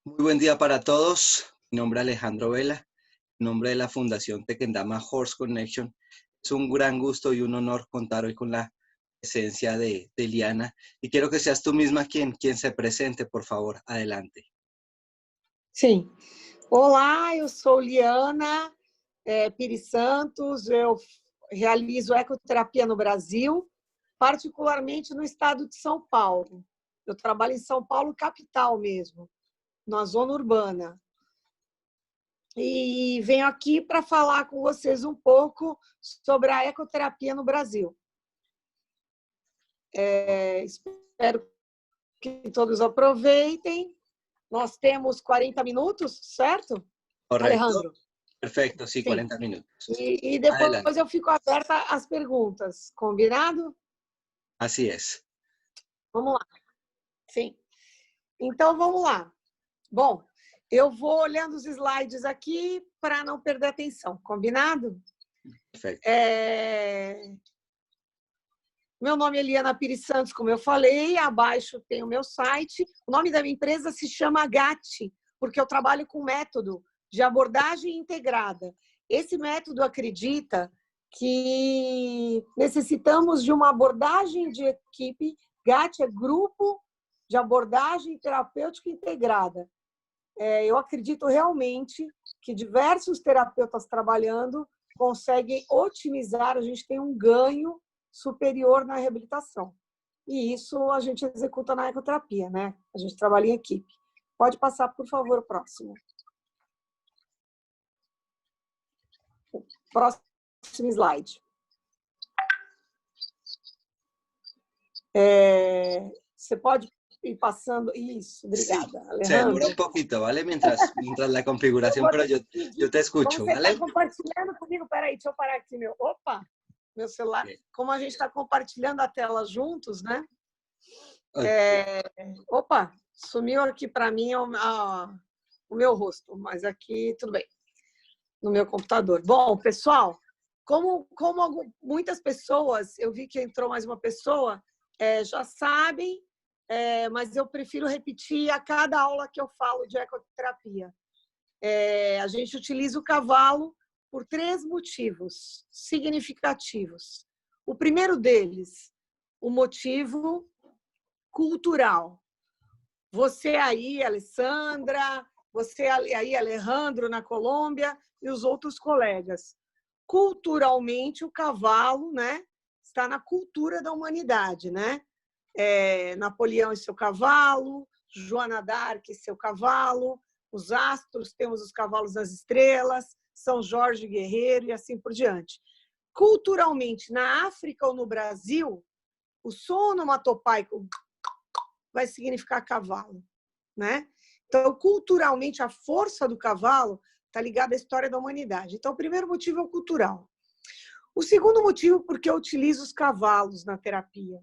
Muy buen día para todos. Mi nombre es Alejandro Vela, en nombre de la Fundación Tequendama Horse Connection. Es un gran gusto y un honor contar hoy con la presencia de Liana. Y quiero que seas tú misma quien se presente, por favor. Adelante. Sim. Olá, eu sou Liana Pires Santos, eu realizo ecoterapia no Brasil, particularmente no estado de São Paulo. Eu trabalho em São Paulo, capital mesmo, na zona urbana. E venho aqui para falar com vocês um pouco sobre a ecoterapia no Brasil. Espero que todos aproveitem. Nós temos 40 minutos, certo? Correcto. Alejandro? Perfecto, sí, Sim. 40 minutos. E depois Adelante. eu fico aberta às perguntas. Combinado? Así es. Vamos lá. Sim. Então, vamos lá. Bom, eu vou olhando os slides aqui para não perder a atenção. Combinado? Perfecto. Meu nome é Liana Pires Santos, como eu falei. Abaixo tem o meu site. O nome da minha empresa se chama GAT, porque eu trabalho com método de abordagem integrada. Esse método acredita que necessitamos de uma abordagem de equipe. GAT é Grupo de Abordagem Terapêutica Integrada. Eu acredito realmente que diversos terapeutas trabalhando conseguem otimizar, a gente tem um ganho superior na reabilitação. E isso a gente executa na ecoterapia, né? A gente trabalha em equipe. Pode passar, por favor, o próximo. Próximo slide. Você pode ir passando. Isso, obrigada, Sí, Alejandro. se demora un poquito, ¿vale? Mientras la configuración, pero yo te escucho, Você ¿vale? está compartilhando comigo? Peraí, deixa eu parar aqui, meu. Opa! Meu celular. Como a gente está compartilhando a tela juntos, né? Opa! Sumiu aqui para mim o meu rosto, mas aqui tudo bem. No meu computador. Bom, pessoal, como muitas pessoas, eu vi que entrou mais uma pessoa, já sabem, mas eu prefiro repetir a cada aula que eu falo de ecoterapia. A gente utiliza o cavalo por 3 motivos significativos. O primeiro deles, o motivo cultural. Você aí, Alessandra, você aí, Alejandro, na Colômbia, e os outros colegas. Culturalmente, o cavalo, né, está na cultura da humanidade, né? Napoleão e seu cavalo, Joana d'Arc e seu cavalo, os astros, temos os cavalos nas estrelas, São Jorge Guerreiro e assim por diante. Culturalmente, na África ou no Brasil, o som onomatopaico vai significar cavalo, né? Então, culturalmente, a força do cavalo está ligada à história da humanidade. Então, o primeiro motivo é o cultural. O segundo motivo, porque eu utilizo os cavalos na terapia,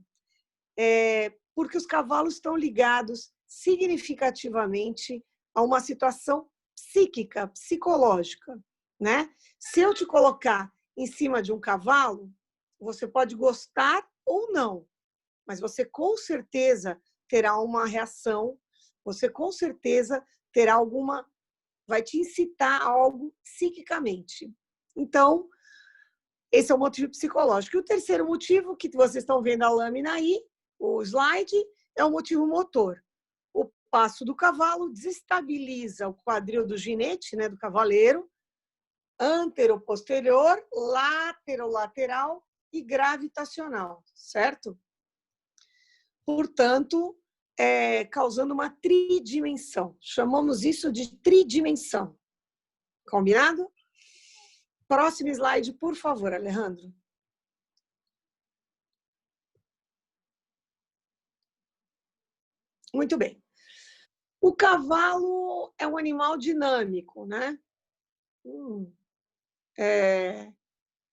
porque os cavalos estão ligados significativamente a uma situação psíquica, psicológica, né? Se eu te colocar em cima de um cavalo, você pode gostar ou não, mas você com certeza terá uma reação, você com certeza terá vai te incitar a algo psiquicamente. Então, esse é o motivo psicológico. E o terceiro motivo, que vocês estão vendo a lâmina aí, o slide, é o motivo motor. O passo do cavalo desestabiliza o quadril do ginete, né, do cavaleiro, antero-posterior, látero-lateral e gravitacional, certo? Portanto, causando uma tridimensão. Chamamos isso de tridimensão. Combinado? Próximo slide, por favor, Alejandro. Muito bem. O cavalo é um animal dinâmico, né?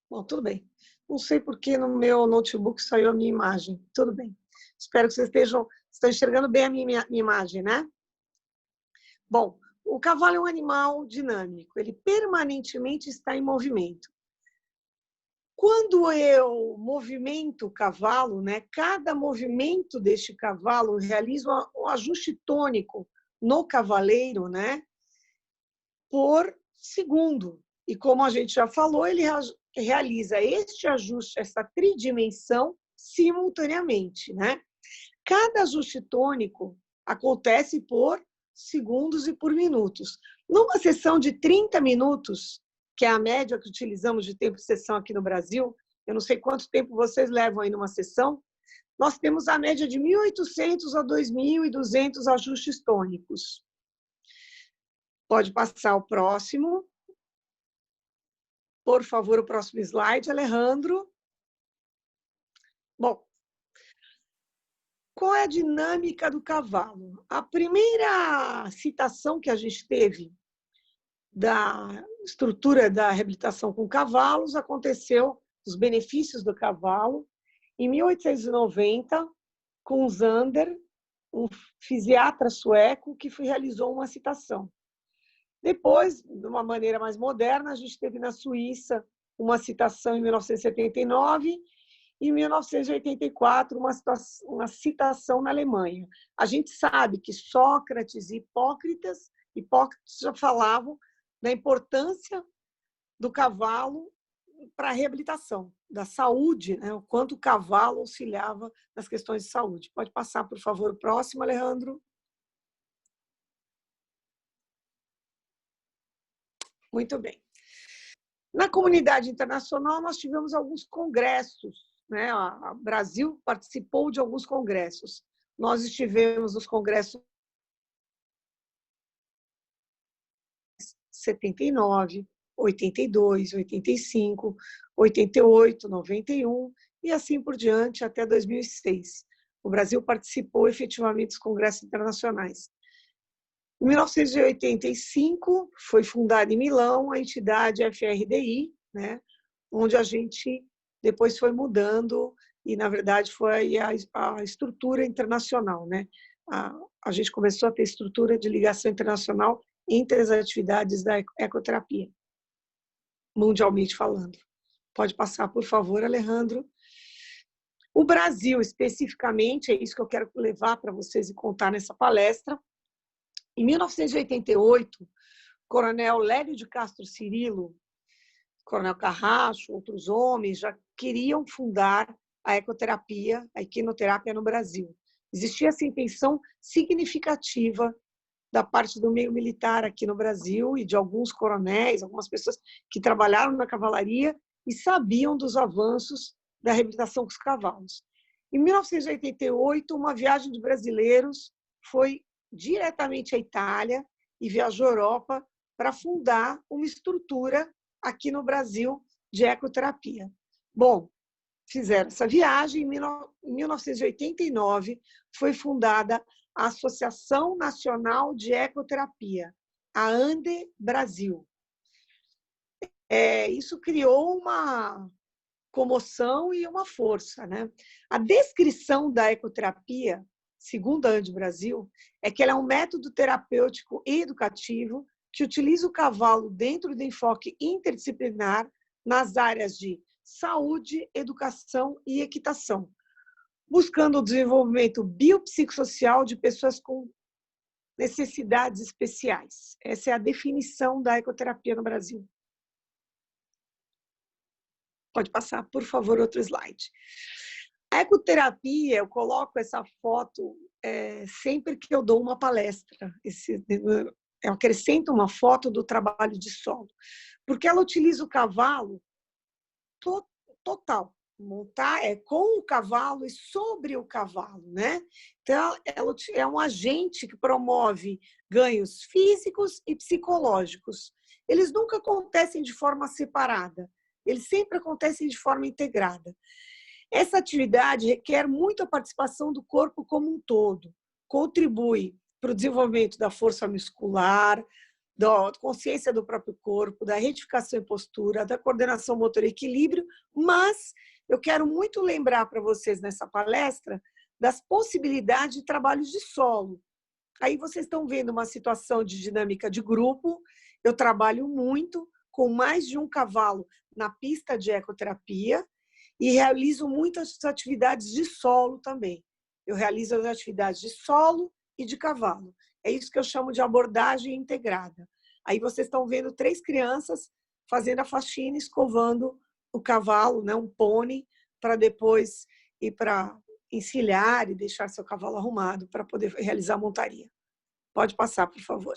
Bom, tudo bem. Não sei por que no meu notebook saiu a minha imagem. Tudo bem. Espero que vocês estão enxergando bem a minha imagem, né? Bom, o cavalo é um animal dinâmico. Ele permanentemente está em movimento. Quando eu movimento o cavalo, né, cada movimento deste cavalo realiza um ajuste tônico no cavaleiro, né, por segundo. E como a gente já falou, ele realiza este ajuste, essa tridimensão, simultaneamente, né? Cada ajuste tônico acontece por segundos e por minutos. Numa sessão de 30 minutos, que é a média que utilizamos de tempo de sessão aqui no Brasil, eu não sei quanto tempo vocês levam aí numa sessão, nós temos a média de 1.800 a 2.200 ajustes tônicos. Pode passar o próximo. Por favor, o próximo slide, Alejandro. Bom, qual é a dinâmica do cavalo? A primeira citação que a gente teve da estrutura da reabilitação com cavalos aconteceu, os benefícios do cavalo, em 1890, com Zander, um fisiatra sueco, que realizou uma citação. Depois, de uma maneira mais moderna, a gente teve na Suíça uma citação em 1979 e em 1984 uma citação na Alemanha. A gente sabe que Sócrates e Hipócrates já falavam da importância do cavalo para a reabilitação, da saúde, né? O quanto o cavalo auxiliava nas questões de saúde. Pode passar, por favor, o próximo, Alejandro. Muito bem. Na comunidade internacional, nós tivemos alguns congressos, né? O Brasil participou de alguns congressos. Nós estivemos nos congressos 79, 82, 85, 88, 91 e assim por diante até 2006. O Brasil participou efetivamente dos congressos internacionais. Em 1985, foi fundada em Milão a entidade FRDI, né, onde a gente depois foi mudando e, na verdade, foi a estrutura internacional. Né? A gente começou a ter estrutura de ligação internacional entre as atividades da ecoterapia, mundialmente falando. Pode passar, por favor, Alejandro. O Brasil, especificamente, é isso que eu quero levar para vocês e contar nessa palestra. Em 1988, o coronel Lélio de Castro Cirilo, coronel Carracho, outros homens já queriam fundar a ecoterapia, a equinoterapia no Brasil. Existia essa intenção significativa da parte do meio militar aqui no Brasil e de alguns coronéis, algumas pessoas que trabalharam na cavalaria e sabiam dos avanços da reabilitação com os cavalos. Em 1988, uma viagem de brasileiros foi diretamente à Itália e viajou à Europa para fundar uma estrutura aqui no Brasil de ecoterapia. Bom, fizeram essa viagem. Em 1989, foi fundada a Associação Nacional de Ecoterapia, a ANDE Brasil. Isso criou uma comoção e uma força. Né? A descrição da ecoterapia, segundo a ANDE Brasil, é que ela é um método terapêutico e educativo que utiliza o cavalo dentro do enfoque interdisciplinar nas áreas de saúde, educação e equitação, buscando o desenvolvimento biopsicossocial de pessoas com necessidades especiais. Essa é a definição da ecoterapia no Brasil. Pode passar, por favor, outro slide. A ecoterapia, eu coloco essa foto sempre que eu dou uma palestra. Eu acrescento uma foto do trabalho de solo, porque ela utiliza o cavalo total. Montar com o cavalo e sobre o cavalo, né? Então, ela é um agente que promove ganhos físicos e psicológicos. Eles nunca acontecem de forma separada, eles sempre acontecem de forma integrada. Essa atividade requer muito a participação do corpo como um todo, contribui para o desenvolvimento da força muscular, da consciência do próprio corpo, da retificação e postura, da coordenação motor e equilíbrio, mas eu quero muito lembrar para vocês nessa palestra das possibilidades de trabalhos de solo. Aí vocês estão vendo uma situação de dinâmica de grupo. Eu trabalho muito com mais de um cavalo na pista de ecoterapia e realizo muitas atividades de solo também. Eu realizo as atividades de solo e de cavalo. É isso que eu chamo de abordagem integrada. Aí vocês estão vendo 3 crianças fazendo a faxina, escovando o cavalo, né, um pônei, para depois ir para encilhar e deixar seu cavalo arrumado para poder realizar a montaria. Pode passar, por favor.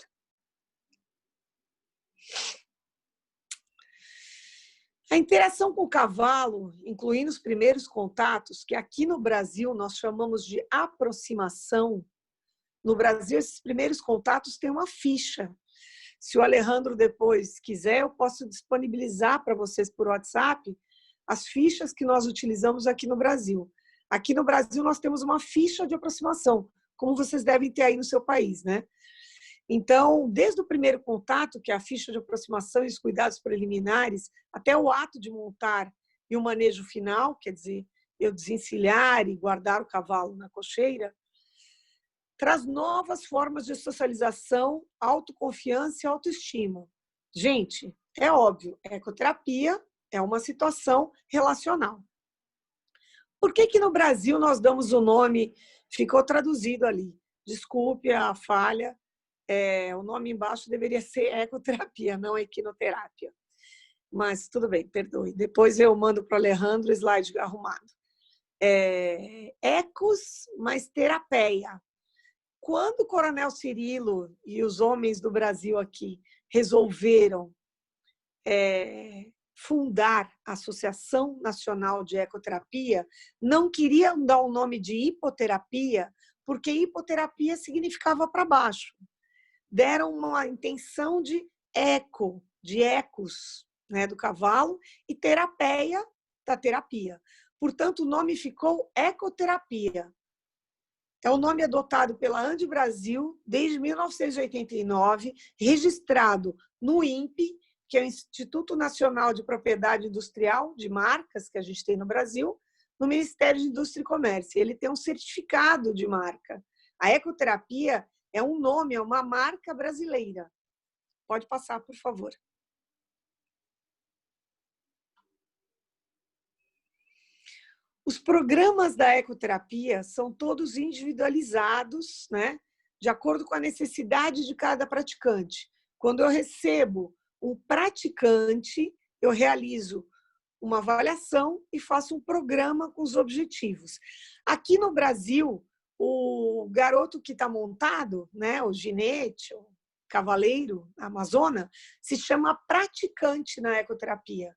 A interação com o cavalo, incluindo os primeiros contatos, que aqui no Brasil nós chamamos de aproximação. No Brasil, esses primeiros contatos têm uma ficha. Se o Alejandro depois quiser, eu posso disponibilizar para vocês por WhatsApp as fichas que nós utilizamos aqui no Brasil. Aqui no Brasil, nós temos uma ficha de aproximação, como vocês devem ter aí no seu país, né? Então, desde o primeiro contato, que é a ficha de aproximação e os cuidados preliminares, até o ato de montar e o manejo final, quer dizer, eu desencilhar e guardar o cavalo na cocheira, traz novas formas de socialização, autoconfiança e autoestima. Gente, é óbvio, ecoterapia é uma situação relacional. Por que no Brasil nós damos o nome, ficou traduzido ali, desculpe a falha, o nome embaixo deveria ser ecoterapia, não equinoterapia. Mas tudo bem, perdoe. Depois eu mando para o Alejandro o slide arrumado. Ecos, mas terapeia. Quando o Coronel Cirilo e os homens do Brasil aqui resolveram fundar a Associação Nacional de Ecoterapia, não queriam dar o nome de hipoterapia, porque hipoterapia significava para baixo. Deram uma intenção de eco, de ecos, né, do cavalo, e terapeia da terapia. Portanto, o nome ficou ecoterapia. É o nome adotado pela Ande Brasil desde 1989, registrado no INPE, que é o Instituto Nacional de Propriedade Industrial de Marcas, que a gente tem no Brasil, no Ministério de Indústria e Comércio. Ele tem um certificado de marca. A ecoterapia é um nome, é uma marca brasileira. Pode passar, por favor. Os programas da ecoterapia são todos individualizados, né, de acordo com a necessidade de cada praticante. Quando eu recebo um praticante, eu realizo uma avaliação e faço um programa com os objetivos. Aqui no Brasil, o garoto que está montado, né, o ginete, o cavaleiro, a amazona, se chama praticante na ecoterapia.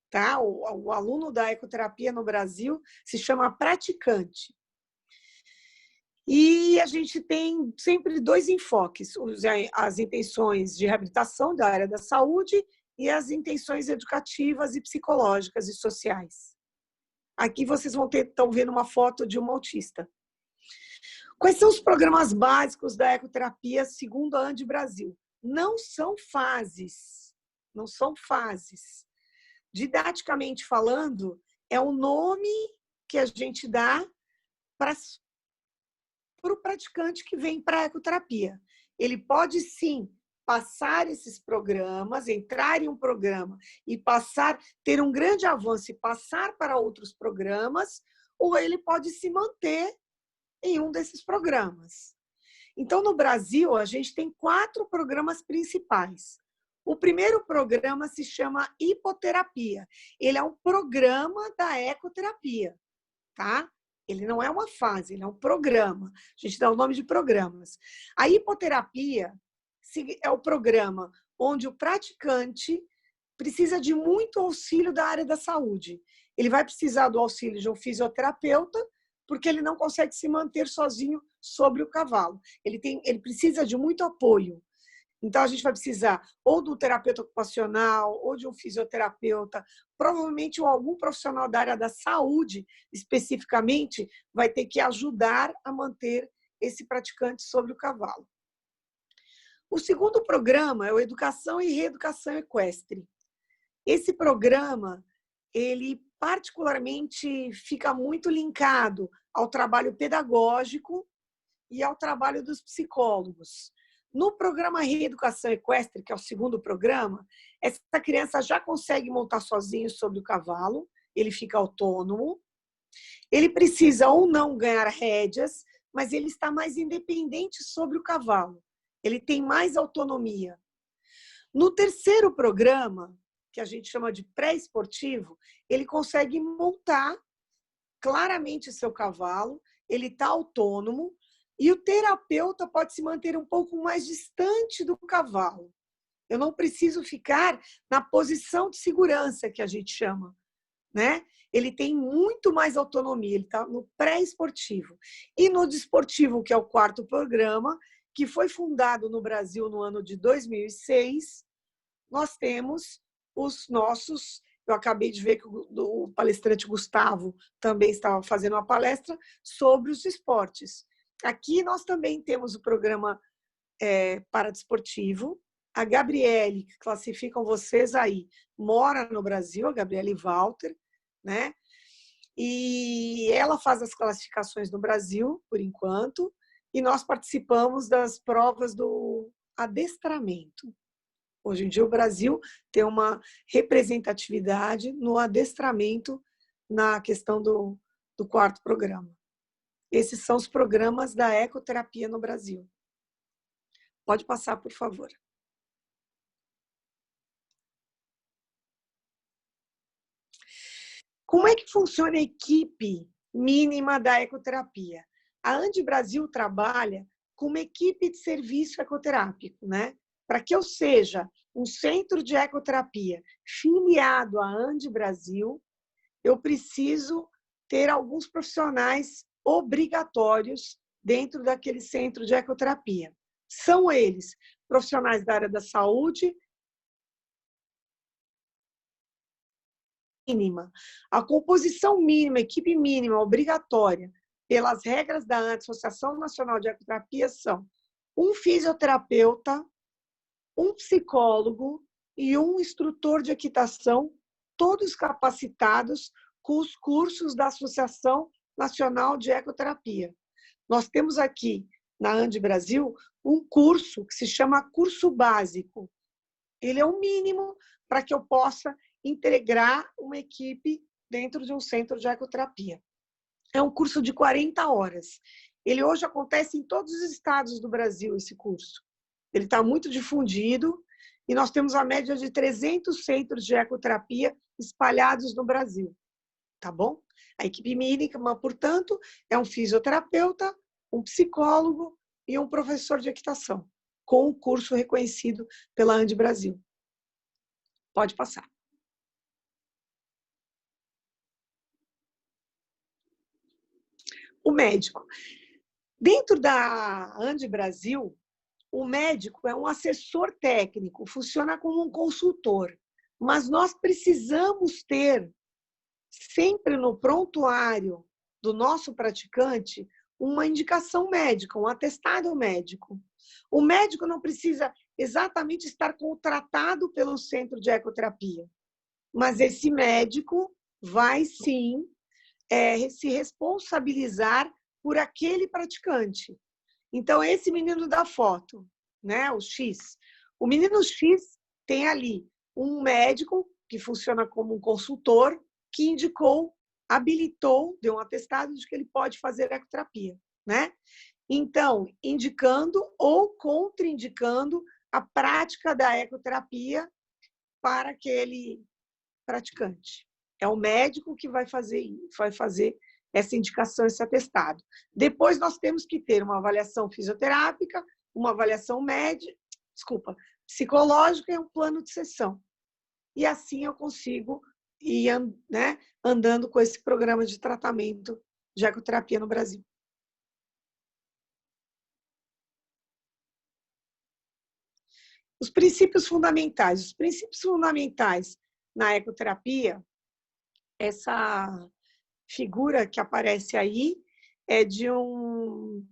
Tá? O aluno da ecoterapia no Brasil se chama praticante. E a gente tem sempre 2 enfoques, as intenções de reabilitação da área da saúde e as intenções educativas e psicológicas e sociais. Aqui vocês estão vendo uma foto de uma autista. Quais são os programas básicos da ecoterapia segundo a Ande Brasil? Não são fases, não são fases. Didaticamente falando, é o nome que a gente dá para o praticante que vem para a ecoterapia. Ele pode, sim, passar esses programas, entrar em um programa e ter um grande avanço e passar para outros programas, ou ele pode se manter em um desses programas. Então, no Brasil, a gente tem 4 programas principais. O primeiro programa se chama hipoterapia. Ele é um programa da ecoterapia, tá? Ele não é uma fase, ele é um programa. A gente dá o nome de programas. A hipoterapia é o programa onde o praticante precisa de muito auxílio da área da saúde. Ele vai precisar do auxílio de um fisioterapeuta, porque ele não consegue se manter sozinho sobre o cavalo. Ele precisa de muito apoio. Então, a gente vai precisar ou de um terapeuta ocupacional, ou de um fisioterapeuta, provavelmente algum profissional da área da saúde, especificamente, vai ter que ajudar a manter esse praticante sobre o cavalo. O segundo programa é o Educação e Reeducação Equestre. Esse programa, ele particularmente fica muito linkado ao trabalho pedagógico e ao trabalho dos psicólogos. No programa Reeducação Equestre, que é o segundo programa, essa criança já consegue montar sozinho sobre o cavalo, ele fica autônomo, ele precisa ou não ganhar rédeas, mas ele está mais independente sobre o cavalo. Ele tem mais autonomia. No terceiro programa, que a gente chama de pré-esportivo, ele consegue montar claramente seu cavalo, ele está autônomo e o terapeuta pode se manter um pouco mais distante do cavalo. Eu não preciso ficar na posição de segurança, que a gente chama, né? Ele tem muito mais autonomia, ele está no pré-esportivo. E no desportivo, que é o quarto programa, que foi fundado no Brasil no ano de 2006, nós temos os nossos... Eu acabei de ver que o palestrante Gustavo também estava fazendo uma palestra sobre os esportes. Aqui nós também temos o programa paradesportivo. A Gabriele, que classificam vocês aí, mora no Brasil, a Gabriele Walter, né? E ela faz as classificações no Brasil, por enquanto, e nós participamos das provas do adestramento. Hoje em dia, o Brasil tem uma representatividade no adestramento na questão do quarto programa. Esses são os programas da ecoterapia no Brasil. Pode passar, por favor. Como é que funciona a equipe mínima da ecoterapia? A Andi Brasil trabalha com uma equipe de serviço ecoterápico, né? Para que eu seja um centro de ecoterapia filiado à Andi Brasil, eu preciso ter alguns profissionais obrigatórios dentro daquele centro de ecoterapia. São eles profissionais da área da saúde, mínima. A composição mínima, equipe mínima obrigatória, pelas regras da Associação Nacional de Ecoterapia, são um fisioterapeuta, um psicólogo e um instrutor de equitação, todos capacitados com os cursos da Associação Nacional de Ecoterapia. Nós temos aqui, na Andi Brasil, um curso que se chama curso básico. Ele é o mínimo para que eu possa integrar uma equipe dentro de um centro de ecoterapia. É um curso de 40 horas. Ele hoje acontece em todos os estados do Brasil, esse curso. Ele está muito difundido e nós temos a média de 300 centros de ecoterapia espalhados no Brasil. Tá bom? A equipe mínima, portanto, é um fisioterapeuta, um psicólogo e um professor de equitação, com um curso reconhecido pela Andi Brasil. Pode passar. O médico. Dentro da Andi Brasil, o médico é um assessor técnico, funciona como um consultor, mas nós precisamos ter sempre no prontuário do nosso praticante uma indicação médica, um atestado médico. O médico não precisa exatamente estar contratado pelo centro de ecoterapia, mas esse médico vai sim se responsabilizar por aquele praticante. Então, esse menino da foto, né, o X, o menino X tem ali um médico que funciona como um consultor que indicou, habilitou, deu um atestado de que ele pode fazer ecoterapia, né? Então, indicando ou contraindicando a prática da ecoterapia para aquele praticante. É o médico que vai fazer essa indicação, esse atestado. Depois, nós temos que ter uma avaliação fisioterápica, uma avaliação psicológica e um plano de sessão. E assim eu consigo ir, né, andando com esse programa de tratamento de ecoterapia no Brasil. Os princípios fundamentais. Os princípios fundamentais na ecoterapia, essa figura que aparece aí é de um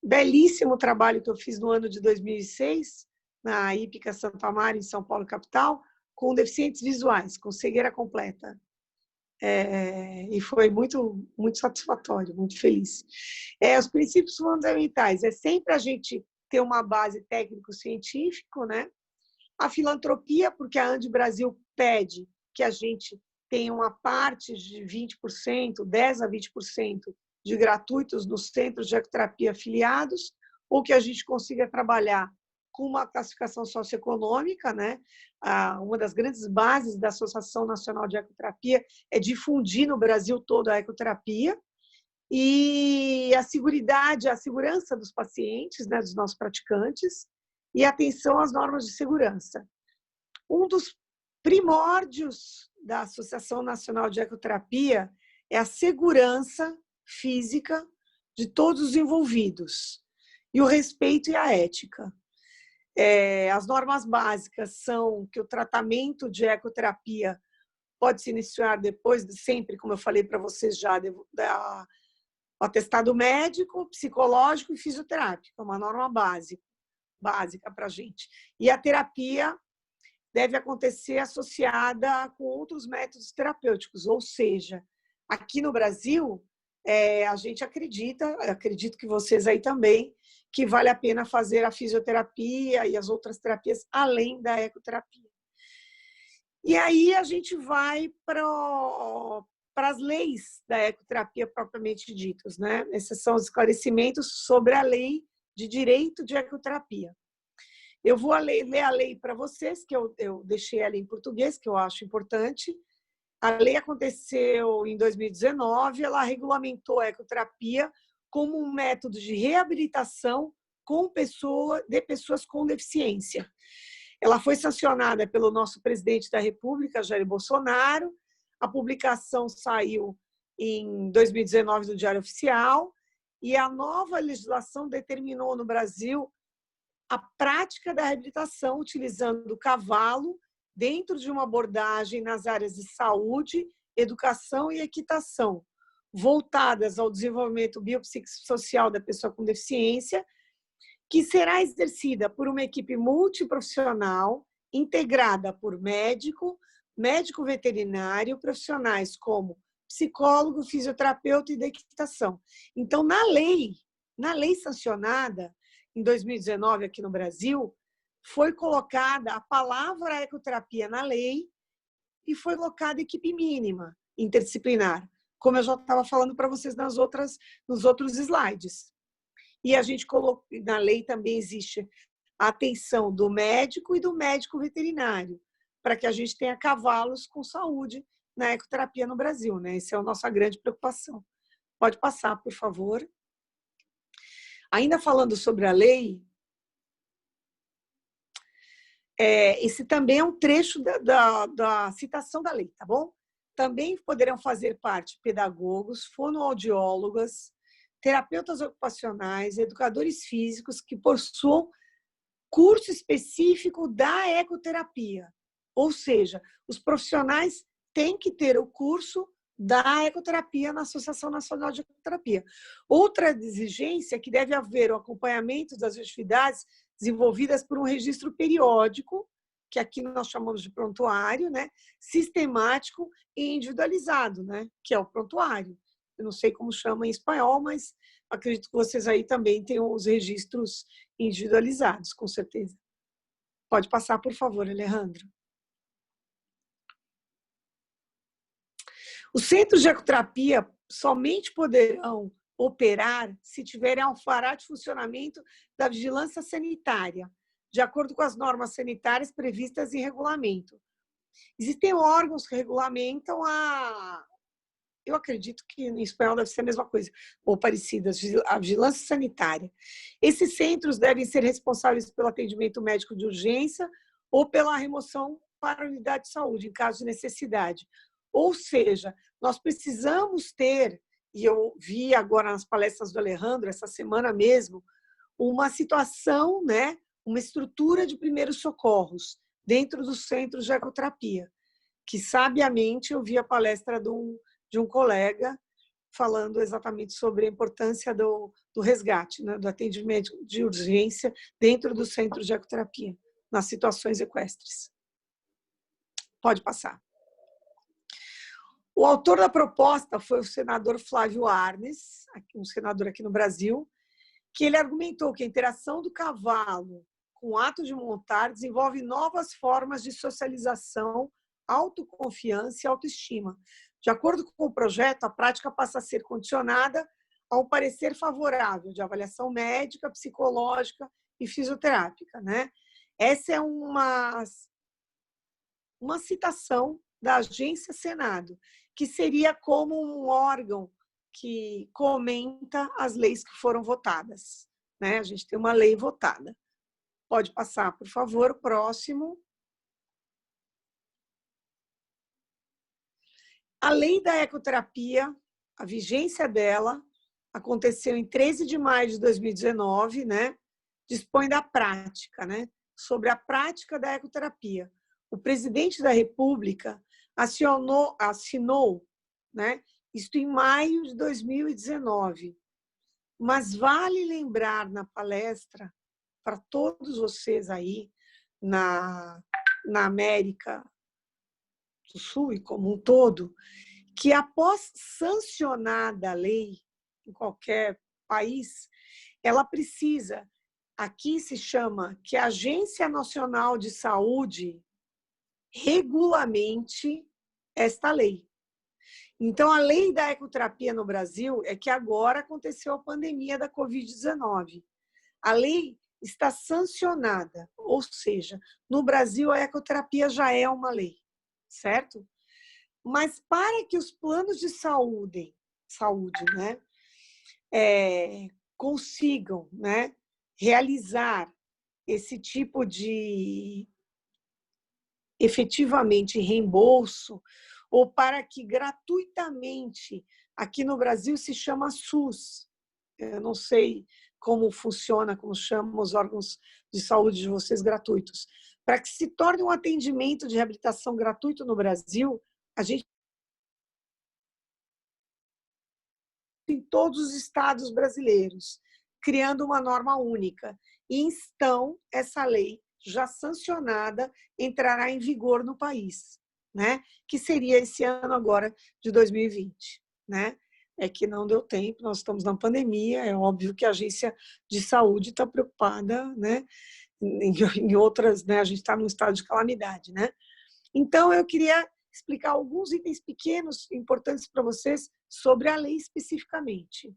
belíssimo trabalho que eu fiz no ano de 2006, na Hípica Santo Amaro, em São Paulo, capital, com deficientes visuais, com cegueira completa. E foi muito, muito satisfatório, muito feliz. Os princípios fundamentais é sempre a gente ter uma base técnico-científico, né? A filantropia, porque a Andi Brasil pede que a gente tenha uma parte de 20%, 10% a 20% de gratuitos nos centros de ecoterapia afiliados, ou que a gente consiga trabalhar com uma classificação socioeconômica, né? Uma das grandes bases da Associação Nacional de Ecoterapia é difundir no Brasil todo a ecoterapia, e a segurança dos pacientes, né, dos nossos praticantes, e atenção às normas de segurança. Um dos primórdios da Associação Nacional de Ecoterapia é a segurança física de todos os envolvidos e o respeito e a ética. As normas básicas são que o tratamento de ecoterapia pode se iniciar depois, sempre, como eu falei para vocês já, da atestado médico, psicológico e fisioterápico, é uma norma básica para a gente. E a terapia deve acontecer associada com outros métodos terapêuticos, ou seja, aqui no Brasil, a gente acredito que vocês aí também, que vale a pena fazer a fisioterapia e as outras terapias além da ecoterapia. E aí a gente vai para as leis da ecoterapia propriamente ditas, né? Esses são os esclarecimentos sobre a lei de direito de ecoterapia. Eu vou ler a lei para vocês, que eu deixei ela em português, que eu acho importante. A lei aconteceu em 2019, ela regulamentou a ecoterapia como um método de reabilitação de pessoas com deficiência. Ela foi sancionada pelo nosso presidente da República, Jair Bolsonaro. A publicação saiu em 2019 no Diário Oficial, e a nova legislação determinou no Brasil a prática da reabilitação utilizando o cavalo dentro de uma abordagem nas áreas de saúde, educação e equitação, voltadas ao desenvolvimento biopsicossocial da pessoa com deficiência, que será exercida por uma equipe multiprofissional, integrada por médico veterinário, profissionais como psicólogo, fisioterapeuta e da equitação. Então, na lei sancionada em 2019 aqui no Brasil, foi colocada a palavra ecoterapia na lei e foi colocada equipe mínima interdisciplinar, como eu já estava falando para vocês nos outros slides. E a gente colocou, na lei também existe a atenção do médico e do médico veterinário, para que a gente tenha cavalos com saúde na ecoterapia no Brasil, né? Essa é a nossa grande preocupação. Pode passar, por favor. Ainda falando sobre a lei, esse também é um trecho da citação da lei, tá bom? Também poderão fazer parte pedagogos, fonoaudiólogas, terapeutas ocupacionais, educadores físicos que possuam curso específico da ecoterapia. Ou seja, os profissionais têm que ter o curso da ecoterapia na Associação Nacional de Ecoterapia. Outra exigência é que deve haver o acompanhamento das atividades desenvolvidas por um registro periódico, que aqui nós chamamos de prontuário, né? Sistemático e individualizado, né? Que é o prontuário. Eu não sei como chama em espanhol, mas acredito que vocês aí também tenham os registros individualizados, com certeza. Pode passar, por favor, Alejandro. Os centros de ecoterapia somente poderão operar se tiverem alvará de funcionamento da vigilância sanitária, de acordo com as normas sanitárias previstas em regulamento. Existem órgãos que regulamentam eu acredito que em espanhol deve ser a mesma coisa, ou parecida, a vigilância sanitária. Esses centros devem ser responsáveis pelo atendimento médico de urgência ou pela remoção para a unidade de saúde, em caso de necessidade. Ou seja, nós precisamos ter, e eu vi agora nas palestras do Alejandro, essa semana mesmo, uma situação, né, uma estrutura de primeiros socorros dentro dos centros de ecoterapia, que sabiamente eu vi a palestra de um colega falando exatamente sobre a importância do resgate, né, do atendimento de urgência dentro dos centros de ecoterapia, nas situações equestres. Pode passar. O autor da proposta foi o senador Flávio Arnes, um senador aqui no Brasil, que ele argumentou que a interação do cavalo com o ato de montar desenvolve novas formas de socialização, autoconfiança e autoestima. De acordo com o projeto, a prática passa a ser condicionada ao parecer favorável de avaliação médica, psicológica e fisioterápica, né? Essa é uma citação da Agência Senado, que seria como um órgão que comenta as leis que foram votadas, né? A gente tem uma lei votada. Pode passar, por favor, o próximo. A lei da ecoterapia, a vigência dela aconteceu em 13 de maio de 2019, né? Dispõe da prática, né? Sobre a prática da ecoterapia. O presidente da República assinou, né? Isto em maio de 2019. Mas vale lembrar na palestra, para todos vocês aí, na América do Sul e como um todo, que após sancionada a lei em qualquer país, ela precisa, aqui se chama que a Agência Nacional de Saúde regulamente esta lei. Então, a lei da ecoterapia no Brasil é que agora aconteceu a pandemia da Covid-19. A lei está sancionada, ou seja, no Brasil a ecoterapia já é uma lei, certo? Mas para que os planos de saúde, né, consigam, né, realizar esse tipo de efetivamente reembolso, ou para que gratuitamente, aqui no Brasil se chama SUS, eu não sei como funciona, como chamam os órgãos de saúde de vocês gratuitos, para que se torne um atendimento de reabilitação gratuito no Brasil, a gente em todos os estados brasileiros, criando uma norma única. E então, essa lei já sancionada entrará em vigor no país, né? Que seria esse ano agora de 2020, né? É que não deu tempo, nós estamos na pandemia, é óbvio que a agência de saúde está preocupada, né? Em outras, né? A gente está num estado de calamidade, né? Então, eu queria explicar alguns itens pequenos importantes para vocês sobre a lei especificamente.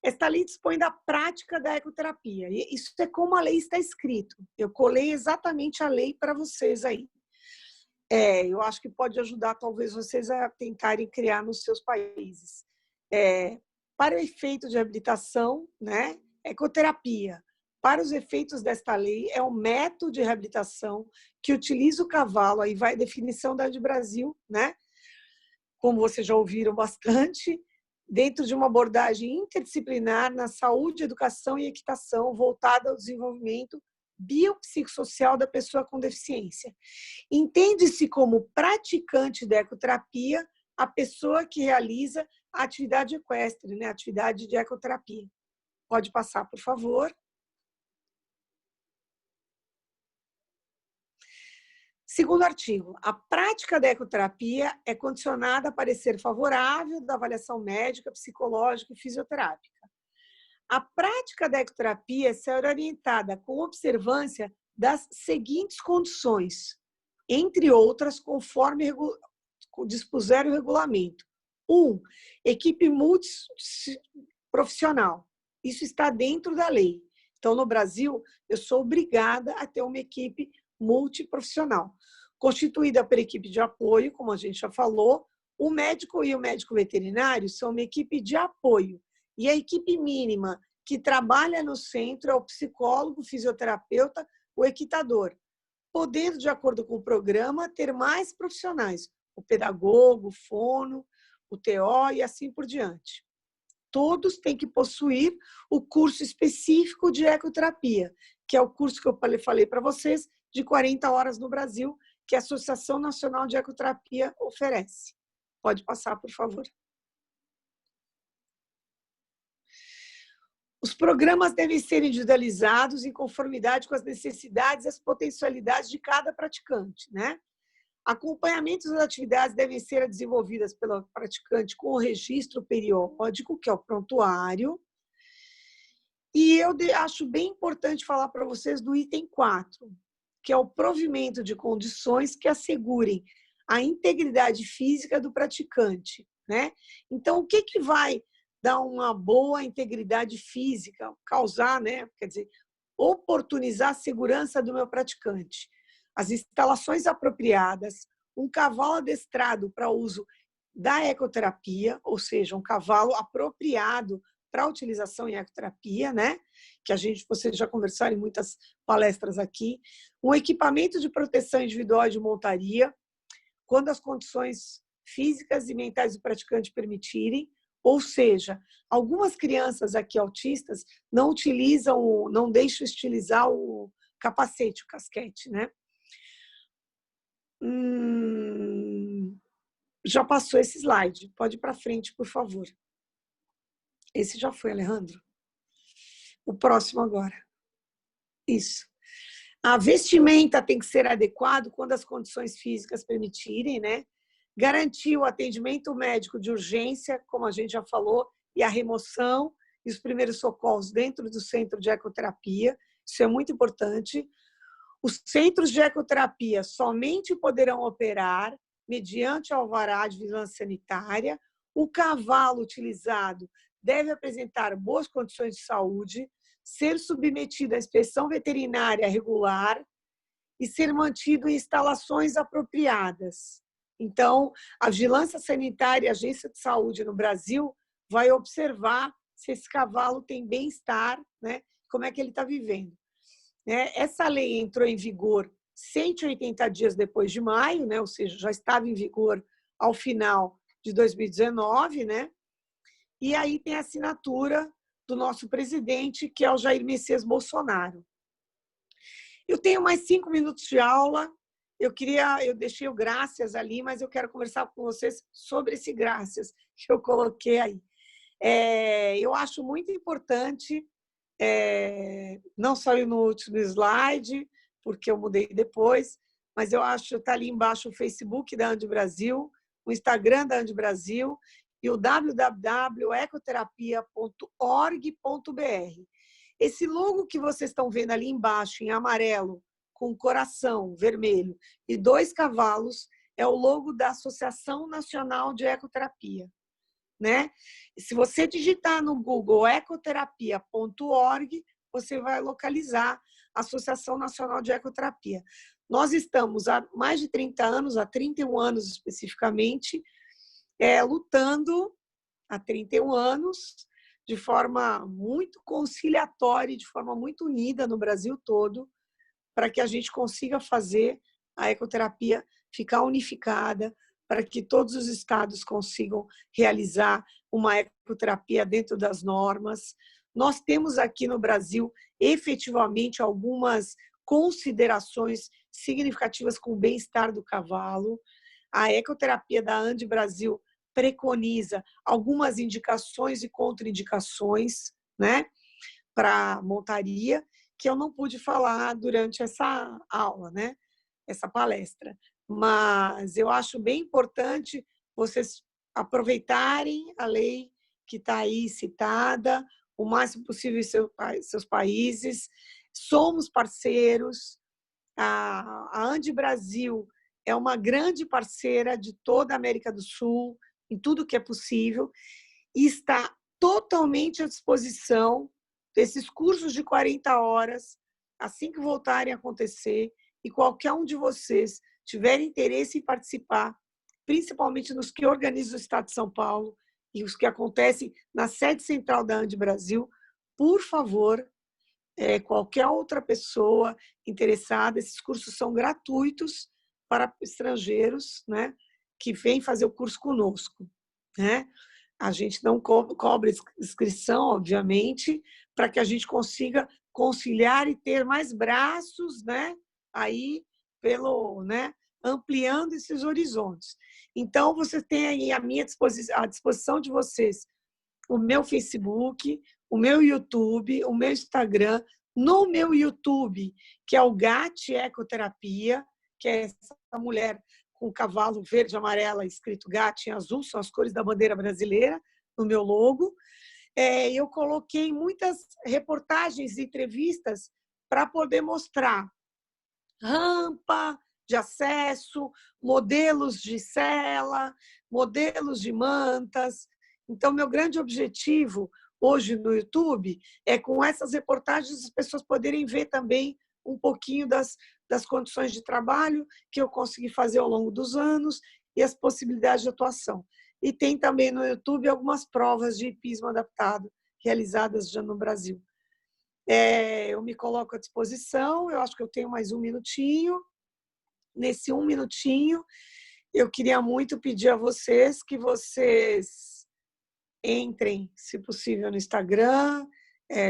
Esta lei dispõe da prática da ecoterapia. E isso é como a lei está escrito. Eu colei exatamente a lei para vocês aí. Eu acho que pode ajudar, talvez, vocês a tentarem criar nos seus países. Para o efeito de reabilitação, né, ecoterapia, para os efeitos desta lei, é um método de reabilitação que utiliza o cavalo, aí vai a definição da de Brasil, né? Como vocês já ouviram bastante, dentro de uma abordagem interdisciplinar na saúde, educação e equitação voltada ao desenvolvimento biopsicossocial da pessoa com deficiência. Entende-se como praticante da ecoterapia a pessoa que realiza a atividade equestre, né? A atividade de ecoterapia. Pode passar, por favor. Segundo artigo, a prática da ecoterapia é condicionada a parecer favorável da avaliação médica, psicológica e fisioterápica. A prática da ecoterapia será orientada com observância das seguintes condições, entre outras, conforme dispuser o regulamento. 1. Equipe multiprofissional. Isso está dentro da lei. Então, no Brasil, eu sou obrigada a ter uma equipe multiprofissional, constituída por equipe de apoio, como a gente já falou. O médico e o médico veterinário são uma equipe de apoio. E a equipe mínima que trabalha no centro é o psicólogo, o fisioterapeuta, o equitador, podendo, de acordo com o programa, ter mais profissionais, o pedagogo, o fono, o TO e assim por diante. Todos têm que possuir o curso específico de ecoterapia, que é o curso que eu falei para vocês, de 40 horas no Brasil, que a Associação Nacional de Ecoterapia oferece. Pode passar, por favor. Os programas devem ser individualizados em conformidade com as necessidades e as potencialidades de cada praticante, né? Acompanhamentos das atividades devem ser desenvolvidas pelo praticante com o registro periódico, que é o prontuário. E eu acho bem importante falar para vocês do item 4, que é o provimento de condições que assegurem a integridade física do praticante, né? Então, o que vai dar uma boa integridade física, causar, né? Quer dizer, oportunizar a segurança do meu praticante. As instalações apropriadas, um cavalo adestrado para uso da ecoterapia, ou seja, um cavalo apropriado para utilização em ecoterapia, né? Que vocês já conversaram em muitas palestras aqui. Um equipamento de proteção individual de montaria, quando as condições físicas e mentais do praticante permitirem. Ou seja, algumas crianças aqui autistas não deixam utilizar o capacete, o casquete, né? Já passou esse slide. Pode ir para frente, por favor. Esse já foi, Alejandro. O próximo agora. Isso. A vestimenta tem que ser adequada quando as condições físicas permitirem, né? Garantir o atendimento médico de urgência, como a gente já falou, e a remoção e os primeiros socorros dentro do centro de ecoterapia. Isso é muito importante. Os centros de ecoterapia somente poderão operar mediante alvará de vigilância sanitária. O cavalo utilizado deve apresentar boas condições de saúde, ser submetido à inspeção veterinária regular e ser mantido em instalações apropriadas. Então, a Vigilância Sanitária e a Agência de Saúde no Brasil vai observar se esse cavalo tem bem-estar, né? Como é que ele está vivendo. Essa lei entrou em vigor 180 dias depois de maio, né? Ou seja, já estava em vigor ao final de 2019, né? E aí tem a assinatura do nosso presidente, que é o Jair Messias Bolsonaro. Eu tenho mais 5 minutos de aula. Eu deixei o graças ali, mas eu quero conversar com vocês sobre esse graças que eu coloquei aí. Eu acho muito importante, não só no último slide, porque eu mudei depois, mas eu acho que está ali embaixo o Facebook da Ande Brasil, o Instagram da Ande Brasil e o www.ecoterapia.org.br. Esse logo que vocês estão vendo ali embaixo, em amarelo, com um coração vermelho e 2 cavalos, é o logo da Associação Nacional de Ecoterapia, né? Se você digitar no Google ecoterapia.org, você vai localizar a Associação Nacional de Ecoterapia. Nós estamos há mais de 30 anos, há 31 anos especificamente, lutando há 31 anos, de forma muito conciliatória, de forma muito unida no Brasil todo, para que a gente consiga fazer a ecoterapia ficar unificada, para que todos os estados consigam realizar uma ecoterapia dentro das normas. Nós temos aqui no Brasil, efetivamente, algumas considerações significativas com o bem-estar do cavalo. A ecoterapia da Ande Brasil preconiza algumas indicações e contraindicações, né, para montaria, que eu não pude falar durante essa aula, né, essa palestra. Mas eu acho bem importante vocês aproveitarem a lei que está aí citada, o máximo possível em seus países. Somos parceiros. A Ande Brasil é uma grande parceira de toda a América do Sul, em tudo que é possível, e está totalmente à disposição desses cursos de 40 horas, assim que voltarem a acontecer, e qualquer um de vocês tiver interesse em participar, principalmente nos que organizam o Estado de São Paulo e os que acontecem na sede central da Ande Brasil, por favor, qualquer outra pessoa interessada, esses cursos são gratuitos para estrangeiros, né, que vêm fazer o curso conosco, né? A gente não cobra inscrição, obviamente, para que a gente consiga conciliar e ter mais braços, né, aí né, ampliando esses horizontes. Então, você tem aí à disposição de vocês o meu Facebook, o meu YouTube, o meu Instagram. No meu YouTube, que é o GAT Ecoterapia, que é essa mulher com o cavalo verde e amarelo escrito GAT em azul, são as cores da bandeira brasileira, no meu logo. Eu coloquei muitas reportagens e entrevistas para poder mostrar rampa de acesso, modelos de sela, modelos de mantas. Então, meu grande objetivo hoje no YouTube é, com essas reportagens, as pessoas poderem ver também um pouquinho das condições de trabalho que eu consegui fazer ao longo dos anos e as possibilidades de atuação. E tem também no YouTube algumas provas de hipismo adaptado realizadas já no Brasil. Eu me coloco à disposição, eu acho que eu tenho mais um minutinho. Nesse um minutinho, eu queria muito pedir a vocês que vocês entrem, se possível, no Instagram,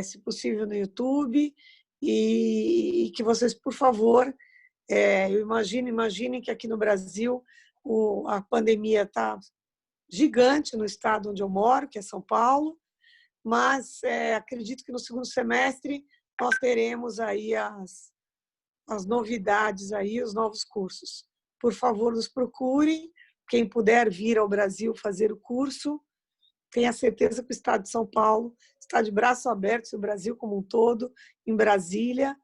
se possível, no YouTube, e que vocês, por favor, imaginem que aqui no Brasil a pandemia está gigante no estado onde eu moro, que é São Paulo, mas acredito que no segundo semestre nós teremos aí as novidades, aí, os novos cursos. Por favor, nos procurem. Quem puder vir ao Brasil fazer o curso, tenha certeza que o estado de São Paulo está de braços abertos, o Brasil como um todo, em Brasília.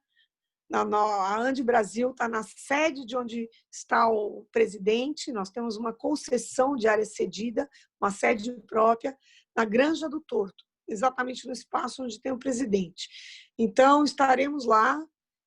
A Andi Brasil está na sede de onde está o presidente. Nós temos uma concessão de área cedida, uma sede própria, na Granja do Torto, exatamente no espaço onde tem o presidente. Então, estaremos lá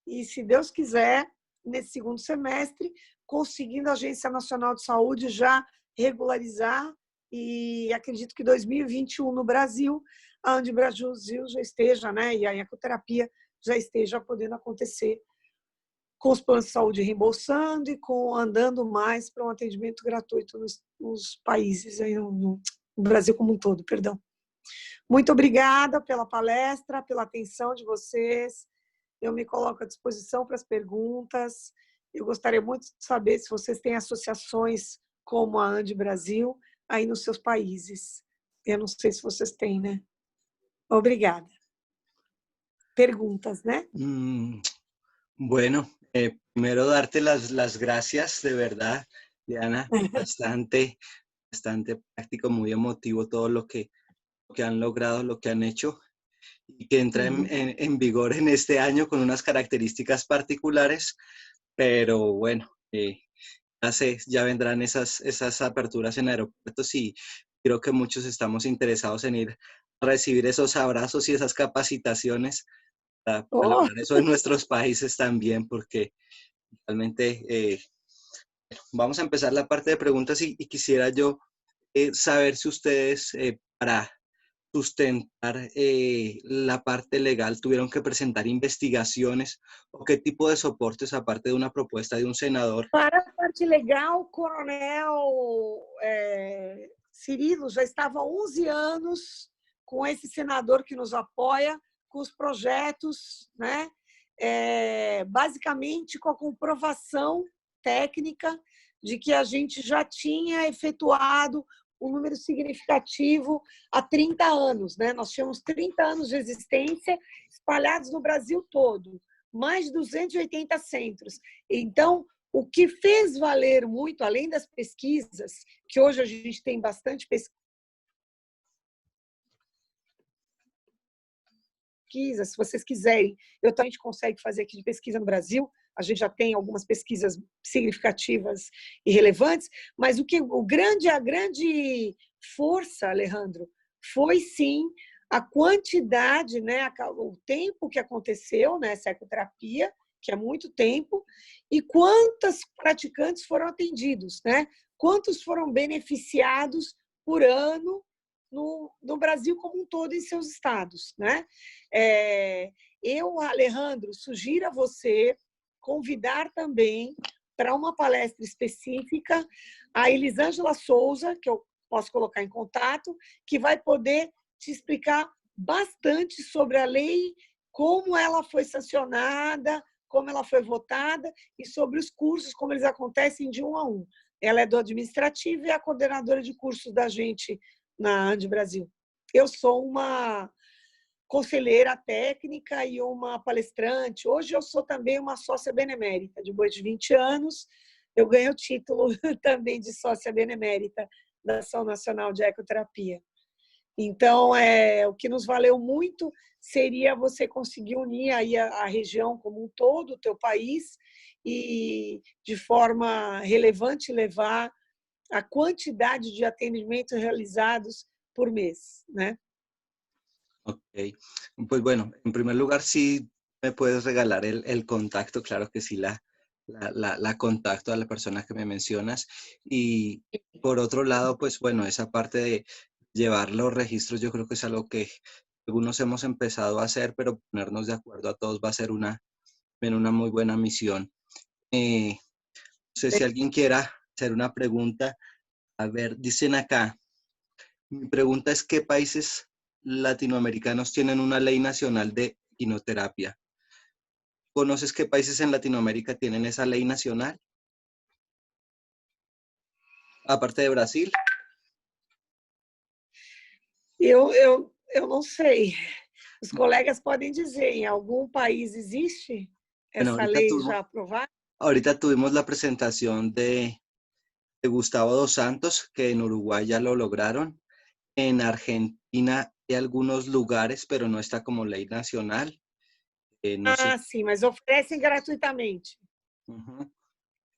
e, se Deus quiser, nesse segundo semestre, conseguindo a Agência Nacional de Saúde já regularizar, e acredito que 2021 no Brasil, a Andi Brasil já esteja, né, e a ecoterapia já esteja podendo acontecer com os planos de saúde reembolsando e andando mais para um atendimento gratuito nos países, aí no Brasil como um todo, perdão. Muito obrigada pela palestra, pela atenção de vocês. Eu me coloco à disposição para as perguntas. Eu gostaria muito de saber se vocês têm associações como a Andi Brasil aí nos seus países. Eu não sei se vocês têm, né? Obrigada. Perguntas, né? Bueno, primero darte las gracias, de verdad, Diana. Bastante práctico, muy emotivo todo lo que han logrado, lo que han hecho, y que entra en vigor en este año con unas características particulares, pero bueno, ya vendrán esas aperturas en aeropuertos, y creo que muchos estamos interesados en ir a recibir esos abrazos y esas capacitaciones para lograr eso en nuestros países también, porque realmente vamos a empezar la parte de preguntas, y quisiera yo saber si ustedes para sustentar la parte legal tuvieron que presentar investigaciones, o qué tipo de soportes, aparte de una propuesta de un senador. Para a parte legal, o coronel Cirilo já estava há 11 anos com esse senador que nos apoia, com os projetos, né? Basicamente com a comprovação técnica de que a gente já tinha efetuado um número significativo há 30 anos. Né? Nós tínhamos 30 anos de existência espalhados no Brasil todo, mais de 280 centros. Então, o que fez valer muito, além das pesquisas, que hoje a gente tem bastante pesquisa, se vocês quiserem, eu também consegue fazer aqui de pesquisa no Brasil, a gente já tem algumas pesquisas significativas e relevantes, mas a grande força, Alejandro, foi sim a quantidade, né, o tempo que aconteceu nessa ecoterapia, que é muito tempo, e quantos praticantes foram atendidos, né? Quantos foram beneficiados por ano no Brasil como um todo, em seus estados, né? Eu, Alejandro, sugiro a você convidar também para uma palestra específica a Elisângela Souza, que eu posso colocar em contato, que vai poder te explicar bastante sobre a lei, como ela foi sancionada, como ela foi votada, e sobre os cursos, como eles acontecem de 1 a 1. Ela é do administrativo e é a coordenadora de cursos da gente na Andi Brasil. Eu sou uma conselheira técnica e uma palestrante. Hoje eu sou também uma sócia benemérita. Depois de 20 anos, eu ganho o título também de sócia benemérita da Ação Nacional de Ecoterapia. Então, o que nos valeu muito seria você conseguir unir aí a região como um todo, o teu país, e de forma relevante levar a quantidade de atendimentos realizados por mês, né? Ok, pues bueno, en primer lugar, sí me puedes regalar el contacto, claro que sí, la contacto a la persona que me mencionas. Y por otro lado, pues bueno, esa parte de llevar los registros, yo creo que es algo que algunos hemos empezado a hacer, pero ponernos de acuerdo a todos va a ser una muy buena misión. No sé si alguien quiera hacer una pregunta. A ver, dicen acá. Mi pregunta es, ¿qué países latinoamericanos tienen una ley nacional de equinoterapia? ¿Conoces qué países en Latinoamérica tienen esa ley nacional? Aparte de Brasil. Eu não sei. Os colegas podem dizer, em algum país existe Bueno, essa lei já aprovada? ahorita tuvimos la presentación de Gustavo dos Santos, que en Uruguay ya lo lograron. En Argentina hay algunos lugares, pero no está como ley nacional. No sé. Ah, sim, mas oferecem gratuitamente. Ujú.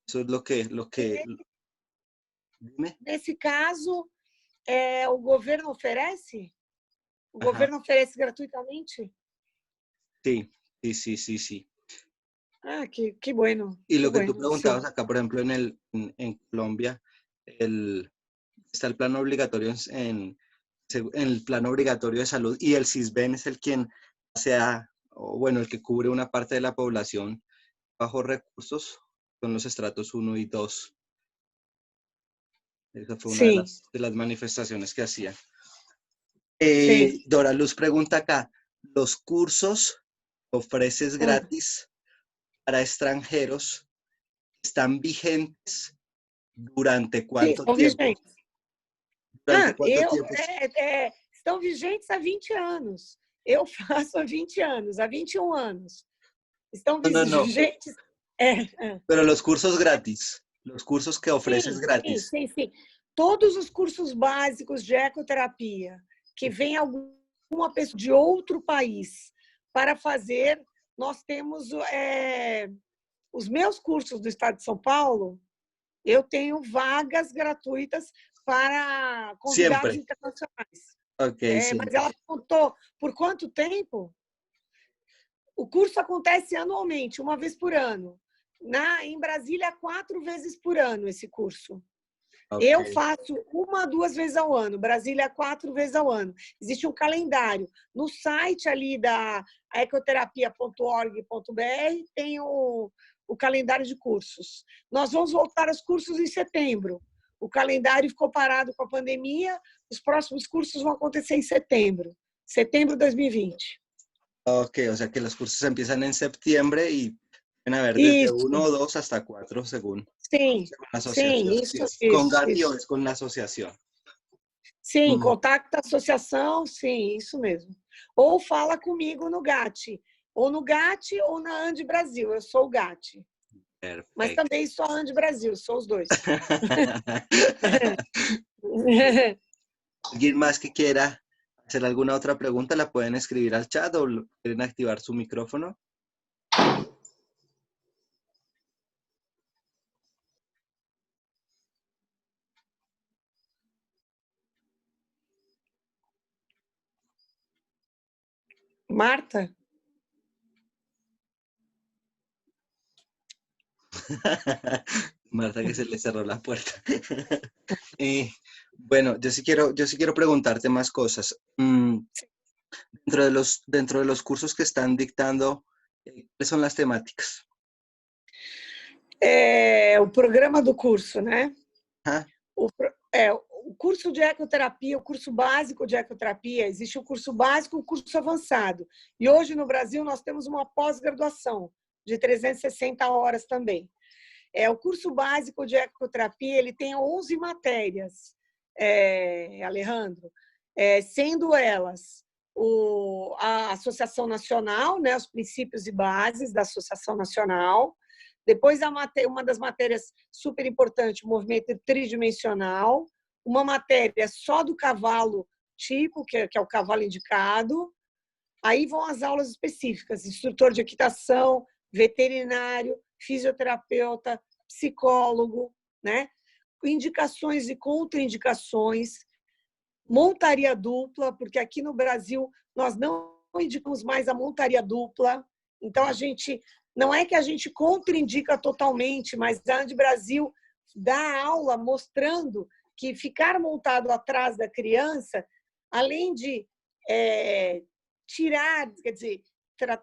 Eso es dime. Nesse caso, o governo oferece? O Ajá. governo oferece gratuitamente? Sí, sí, sí, sí, sí. Ah, que bueno, Y que lo que tú bueno, sim. preguntabas acá, por ejemplo, en Colombia, el, está el plan obligatorio en el plan obligatorio de salud, y el CISBEN es el quien sea, o bueno, el que cubre una parte de la población bajo recursos, son los estratos uno y 2. Esa fue una Sim, de las manifestaciones que hacían. sim. Dora Luz pregunta acá, ¿los cursos que ofreces Ah, gratis para extranjeros están vigentes durante sim, cuánto estão tiempo? vigentes. ¿Durante Ah, cuánto tiempo? estão vigentes há 20 anos. Eu faço há 20 anos, há 21 anos. Estão No, no, no. vigentes. É. Pero los cursos que ofreces Sim, sim, gratis. sim, sim. Todos os cursos básicos de ecoterapia que vem alguma pessoa de outro país para fazer, nós temos os meus cursos do Estado de São Paulo, eu tenho vagas gratuitas para convidados Siempre. internacionais. Ok, Mas siempre. ela perguntou por quanto tempo? O curso acontece anualmente, uma vez por ano. Em Brasília, 4 vezes por ano esse curso. Ok. Eu faço 1, 2 vezes ao ano, Brasília 4 vezes ao ano. Existe um calendário. No site ali da ecoterapia.org.br tem o calendário de cursos. Nós vamos voltar aos cursos em setembro. O calendário ficou parado com a pandemia, os próximos cursos vão acontecer em setembro de 2020. Ok, o sea que los cursos empiezan en septiembre y pueden haber desde Isso, 1 o 2 hasta 4 sim, según la sim, asociación. Si isso, es con isso, Gatti o isso. es con la asociación. Sim, Mm, contacta a associação, sim, isso mesmo. Ou fala comigo no GAT, ou no GAT ou na Ande Brasil, eu sou o GAT. Mas perfecto. também sou a Ande Brasil, sou os dois. ¿Alguien más que quiera hacer alguna otra pregunta? La pueden escribir al chat o quieren activar su micrófono. Marta? Marta, que se le cerró la puerta. Eh, bueno, yo sí quiero preguntarte más cosas. Dentro de los cursos que están dictando, ¿cuáles son las temáticas? O programa do curso, né? Ajá. O curso de ecoterapia, o curso básico de ecoterapia, existe o curso básico e o curso avançado. E hoje no Brasil nós temos uma pós-graduação de 360 horas também. O curso básico de ecoterapia ele tem 11 matérias, Alejandro, sendo elas a Associação Nacional, né, os princípios e bases da Associação Nacional, depois uma das matérias super importantes, o movimento tridimensional, uma matéria só do cavalo tipo, que é o cavalo indicado, aí vão as aulas específicas, instrutor de equitação, veterinário, fisioterapeuta, psicólogo, né? Indicações e contraindicações. montaria dupla, porque aqui no Brasil nós não indicamos mais a montaria dupla. Então, não é que a gente contraindica totalmente, mas a Ande Brasil dá aula mostrando que ficar montado atrás da criança, além de tirar, quer dizer,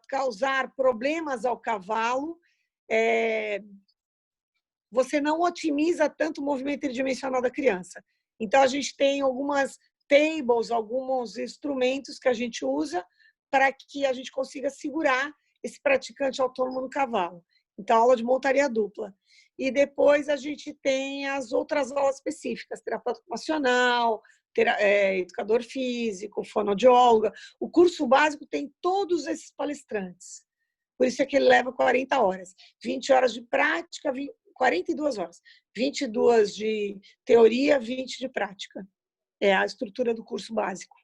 causar problemas ao cavalo, você não otimiza tanto o movimento tridimensional da criança. Então, a gente tem algumas tables, alguns instrumentos que a gente usa para que a gente consiga segurar esse praticante autônomo no cavalo. Então, aula de montaria dupla. E depois a gente tem as outras aulas específicas, terapeuta ocupacional, educador físico, fonoaudióloga. O curso básico tem todos esses palestrantes. Por isso é que ele leva 40 horas. 20 horas de prática, 42 horas. 22 de teoria, 20 de prática. É a estrutura do curso básico.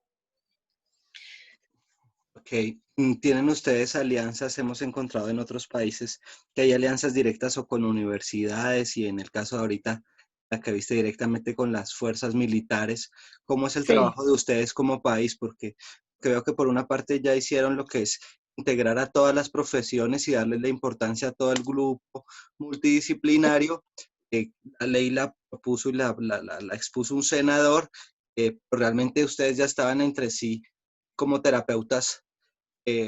Ok. ¿Tienen ustedes alianzas? Hemos encontrado en otros países que hay alianzas directas o con universidades y en el caso de ahorita, la que viste directamente con las fuerzas militares. ¿Cómo es el trabajo de ustedes como país? Porque creo que por una parte ya hicieron lo que es integrar a todas las profesiones y darles la importancia a todo el grupo multidisciplinario. La ley la propuso y la expuso un senador, pero realmente ustedes ya estaban entre sí como terapeutas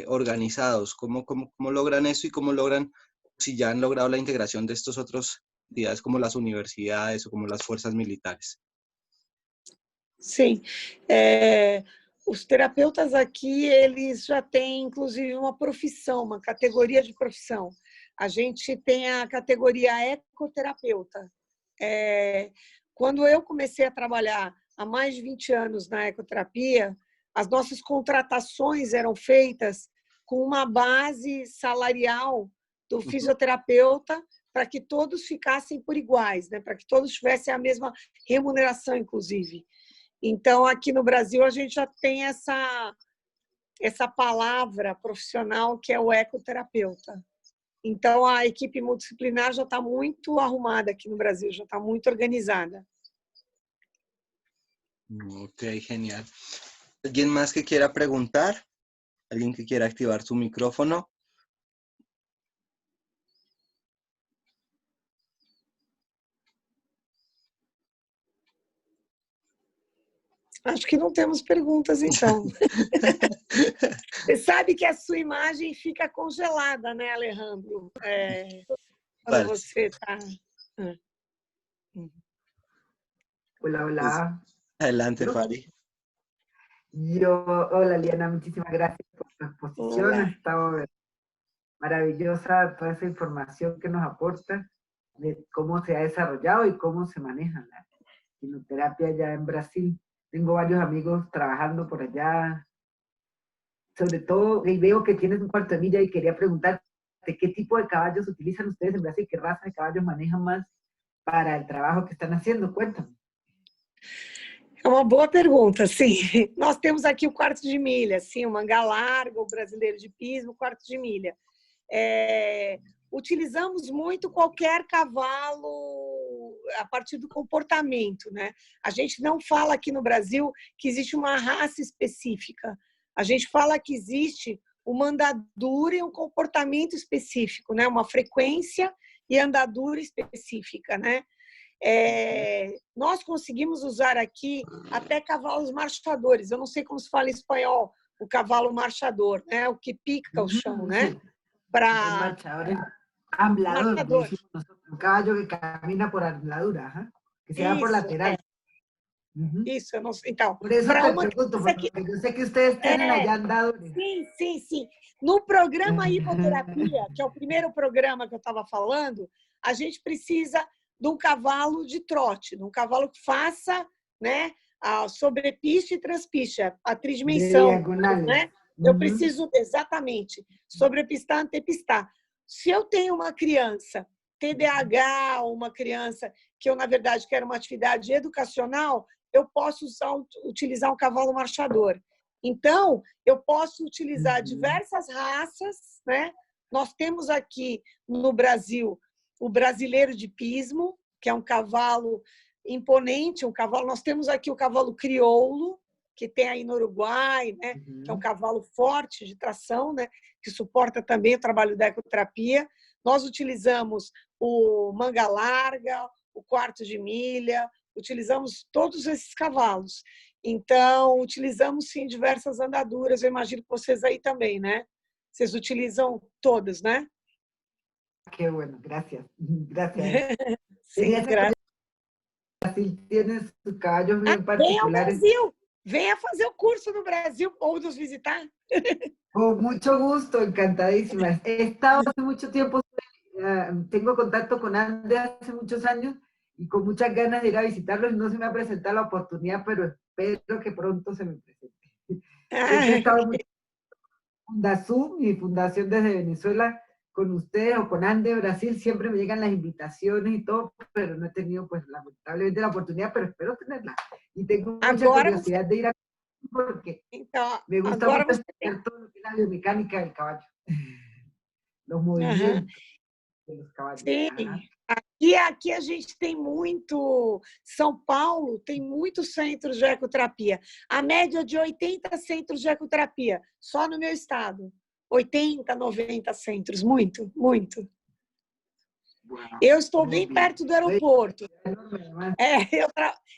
organizados. ¿Cómo logran eso y cómo logran, si ya han logrado la integración de estos otros entidades como las universidades o como las fuerzas militares? Sim. Os terapeutas aqui, eles já têm, inclusive, uma profissão, uma categoria de profissão. A gente tem a categoria ecoterapeuta. Quando eu comecei a trabalhar há mais de 20 anos na ecoterapia, as nossas contratações eram feitas com uma base salarial do fisioterapeuta para que todos ficassem por iguais, né? Para que todos tivessem a mesma remuneração, inclusive. Então, aqui no Brasil, a gente já tem essa palavra profissional que é o ecoterapeuta. Então, a equipe multidisciplinar já está muito arrumada aqui no Brasil, já está muito organizada. Ok, genial. ¿Alguien más que quiera preguntar? ¿Alguien que quiera activar su micrófono? Acho que não temos perguntas, então. Você sabe que a sua imagem fica congelada, né, Alejandro? Quando você está... Hola, hola. Adelante, Fari. Hola, Liana, muchísimas gracias por tu exposición. Hola. Ha estado maravillosa toda esa información que nos aporta de cómo se ha desarrollado y cómo se maneja la quinoterapia allá en Brasil. Tengo varios amigos trabajando por allá, sobre todo, y veo que tienes un cuarto de milla y quería preguntarte qué tipo de caballos utilizan ustedes en Brasil, qué raza de caballos manejan más para el trabajo que están haciendo. Cuéntame. É uma boa pergunta, sim. Nós temos aqui o quarto de milha, sim, o manga larga, o brasileiro de pismo, o quarto de milha. Utilizamos muito qualquer cavalo a partir do comportamento, né? A gente não fala aqui no Brasil que existe uma raça específica. A gente fala que existe uma andadura e um comportamento específico, né? Uma frequência e andadura específica, né? Nós conseguimos usar aqui até cavalos marchadores. Eu não sei como se fala em espanhol, o cavalo marchador, né? O que pica o chão, né? Para amblador, un caballo que camina por ambladura, que se va por lateral. Isso, eu não sei. Então, por eso te pergunto, porque eu sei que vocês têm allá andadores. Sim. No programa hipoterapia, que é o primeiro programa que eu estava falando, a gente precisa de um cavalo de trote, de um cavalo que faça, né, a sobrepista e transpista, a tridimensão, né? Eu preciso, exatamente, sobrepistar, antepistar. Se eu tenho uma criança TDAH, uma criança que eu, na verdade, quero uma atividade educacional, eu posso utilizar um cavalo marchador. Então, eu posso utilizar diversas raças, né? Nós temos aqui no Brasil o brasileiro de pismo, que é um cavalo imponente, um cavalo. Nós temos aqui o cavalo crioulo, que tem aí no Uruguai, né? Que é um cavalo forte de tração, né? Que suporta também o trabalho da ecoterapia. Nós utilizamos o manga larga, o quarto de milha, utilizamos todos esses cavalos. Então, utilizamos sim diversas andaduras. Eu imagino que vocês aí também, né? Vocês utilizam todas, né? Qué bueno, gracias. Gracias. Sim, Quería saber si Brasil tiene sus caballos bien Venha ao particulares. Brasil! Venha fazer o curso no Brasil ou nos visitar. Con mucho gusto, encantadísima. He estado hace mucho tiempo, tengo contacto con Andy hace muchos años y con muchas ganas de ir a visitarlos. No se me ha presentado la oportunidad, pero espero que pronto se me presente. Siempre he estado muy Fundasum, mi fundación desde Venezuela, con ustedes o con Ande Brasil, siempre me llegan las invitaciones y todo, pero no he tenido, pues, lamentablemente la oportunidad, pero espero tenerla. Y tengo mucha curiosidad de ir a porque me gusta mucho estudiar todo lo que es la biomecánica del caballo, los movimientos de los caballos. Sim. Aqui a gente tem muito... São Paulo tem muitos centros de ecoterapia. A média de 80 centros de ecoterapia, só no meu estado. 80, 90 centros. Muito, muito. Eu estou bem perto do aeroporto.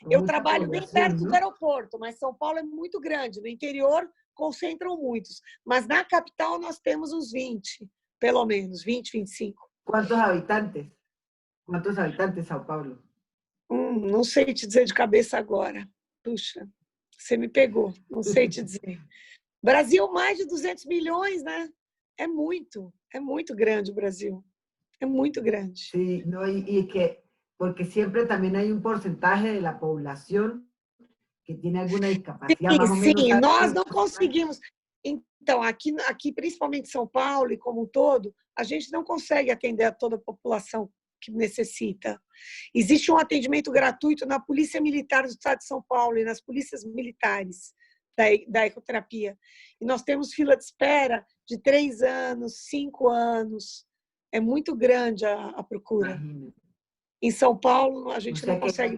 Eu trabalho bem perto do aeroporto, mas São Paulo é muito grande. No interior, concentram muitos. Mas na capital, nós temos uns 20, pelo menos, 20, 25. Quantos habitantes? Quantos habitantes São Paulo? Não sei te dizer de cabeça agora. Puxa, você me pegou. Não sei te dizer. Brasil, mais de 200 milhões, né? É muito grande o Brasil. É muito grande. Sí, no, y que, porque siempre también hay un porcentaje de la población que tiene alguna discapacidad, más o menos. Sim, nós não conseguimos. Então, aqui, principalmente em São Paulo e como um todo, a gente não consegue atender a toda a população que necessita. Existe um atendimento gratuito na Polícia Militar do Estado de São Paulo e nas polícias militares da ecoterapia. E nós temos fila de espera de 3 anos, 5 anos. É muito grande a procura. Em São Paulo, a gente não consegue.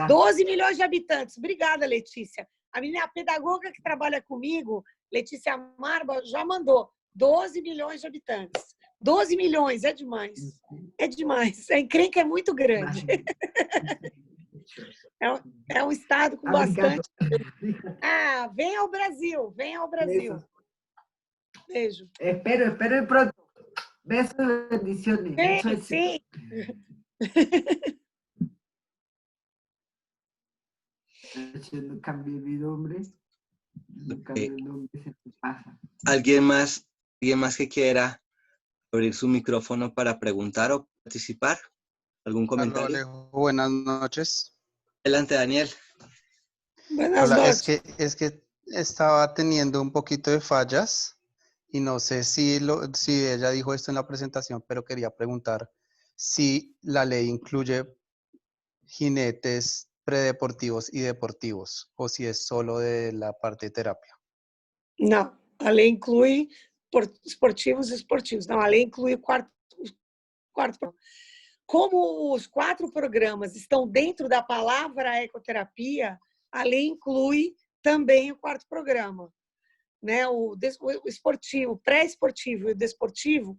12 milhões de habitantes. Obrigada, Letícia. A minha pedagoga que trabalha comigo, Letícia Marba, já mandou 12 milhões de habitantes. 12 milhões, é demais. É demais. A encrenca é muito grande. É um estado com bastante... venha ao Brasil, venha ao Brasil. Beijo. Espero pronto. Besos e bendiciones. Sim. Yo no cambié mi nombre. No cambié el nombre, se me pasa. ¿Alguien más que quiera abrir su micrófono para preguntar o participar? ¿Algún comentario? Alejo, buenas noches. Adelante, Daniel. Buenas noches. Es que estaba teniendo un poquito de fallas y no sé si ella dijo esto en la presentación, pero quería preguntar si la ley incluye jinetes predeportivos y deportivos o si es solo de la parte de terapia. Não, a lei inclui esportivos e esportivos. Não, a lei inclui o quarto programa. Como os 4 programas estão dentro da palavra ecoterapia, a lei inclui também o 4º programa. Né? O esportivo, o pré-esportivo e o desportivo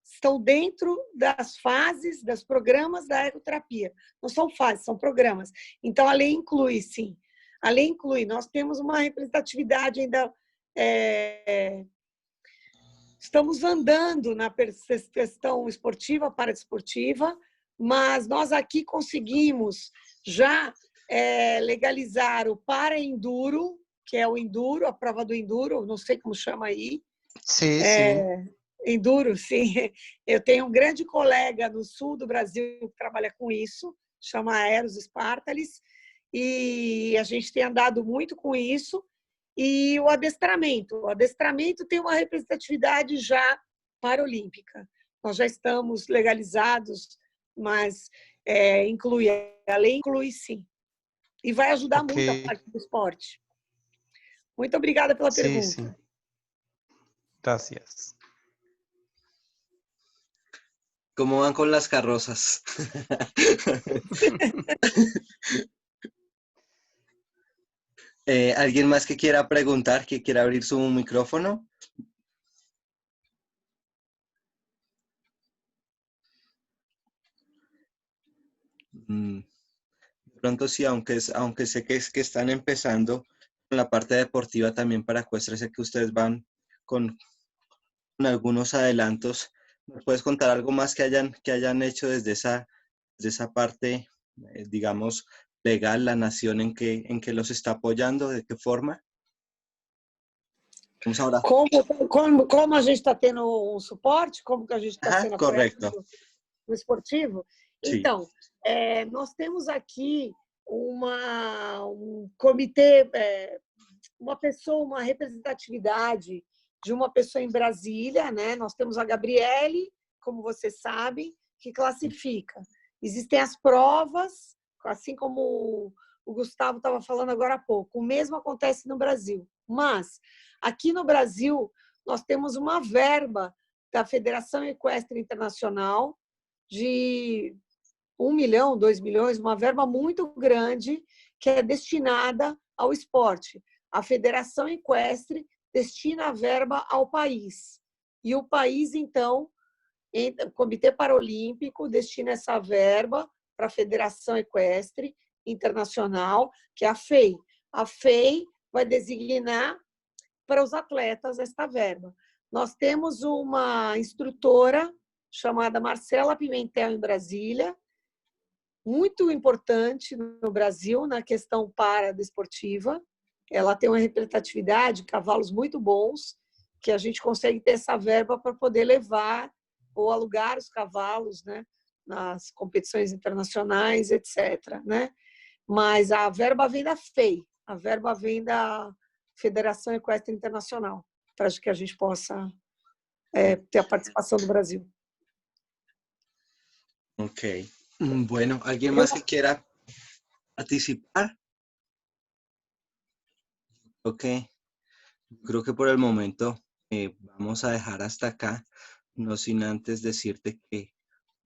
estão dentro das fases, dos programas da ecoterapia. Não são fases, são programas. Então, a lei inclui, sim. A lei inclui. Nós temos uma representatividade ainda... Estamos andando na questão esportiva, paradesportiva, mas nós aqui conseguimos já legalizar o para-enduro, que é o enduro, a prova do enduro, não sei como chama aí. Sim, sim. Enduro, sim. Eu tenho um grande colega no sul do Brasil que trabalha com isso, chama Aeros Spartalis, e a gente tem andado muito com isso. E o adestramento tem uma representatividade já paralímpica. Nós já estamos legalizados, mas a lei inclui sim. E vai ajudar muito a parte do esporte. Muito obrigada pela pergunta. Sim. Gracias. ¿Cómo van con las carrozas? ¿Alguien más que quiera preguntar, que quiera abrir su micrófono? De pronto sí, aunque sé que están empezando con la parte deportiva también para Ecuestre, sé que ustedes van con algunos adelantos. ¿Me puedes contar algo más que hayan hecho desde esa parte, digamos, legal, la nación en que los está apoyando? ¿De qué forma? Vamos ahora. Como a gente está tendo suporte, como que a gente está Ajá, sendo correcto. apoiado no esportivo? Sí. Então, nós temos aqui um comitê, uma pessoa, uma representatividade de uma pessoa em Brasília, né? Nós temos a Gabriele, como vocês sabem, que classifica. Existem as provas, assim como o Gustavo estava falando agora há pouco. O mesmo acontece no Brasil. Mas, aqui no Brasil, nós temos uma verba da Federação Equestre Internacional de 1 milhão, 2 milhões, uma verba muito grande que é destinada ao esporte. A Federação Equestre destina a verba ao país. E o país, então, o Comitê Paralímpico destina essa verba para a Federação Equestre Internacional, que é a FEI. A FEI vai designar para os atletas esta verba. Nós temos uma instrutora chamada Marcela Pimentel em Brasília, muito importante no Brasil na questão paradesportiva. Ela tem uma representatividade, cavalos muito bons, que a gente consegue ter essa verba para poder levar ou alugar os cavalos, né, nas competições internacionais, etc., né? Mas a verba vem da FEI, a verba vem da Federação Equestre Internacional, para que a gente possa ter a participação do Brasil. Ok. Bueno, ¿alguien más que quiera participar? Ok. Creo que por el momento vamos a dejar hasta acá, no sin antes decirte que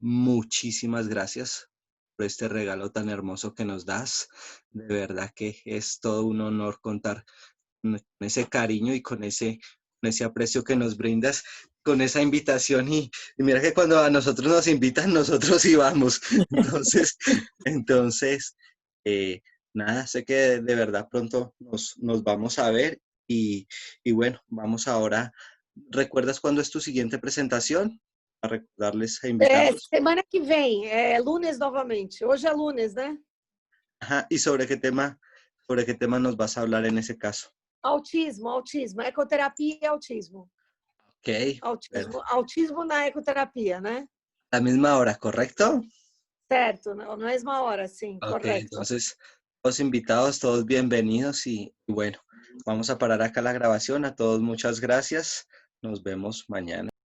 muchísimas gracias por este regalo tan hermoso que nos das. De verdad que es todo un honor contar con ese cariño y con ese aprecio que nos brindas, con esa invitación. Y mira que cuando a nosotros nos invitan, nosotros sí vamos. Entonces nada, sé que de verdad pronto nos vamos a ver y bueno, vamos ahora. ¿Recuerdas cuándo es tu siguiente presentación? Para recordarles a invitarlos. Semana que vem, lunes novamente. Hoje é lunes, né? Ajá, ¿y sobre qué tema nos vas a hablar en ese caso? Autismo, ecoterapia e autismo. Ok. Autismo na ecoterapia, né? A la misma hora, ¿correcto? Certo, na mesma hora, sim, Ok, correcto. entonces, todos invitados, todos bienvenidos y bueno, vamos a parar acá la grabación. A todos muchas gracias. Nos vemos mañana.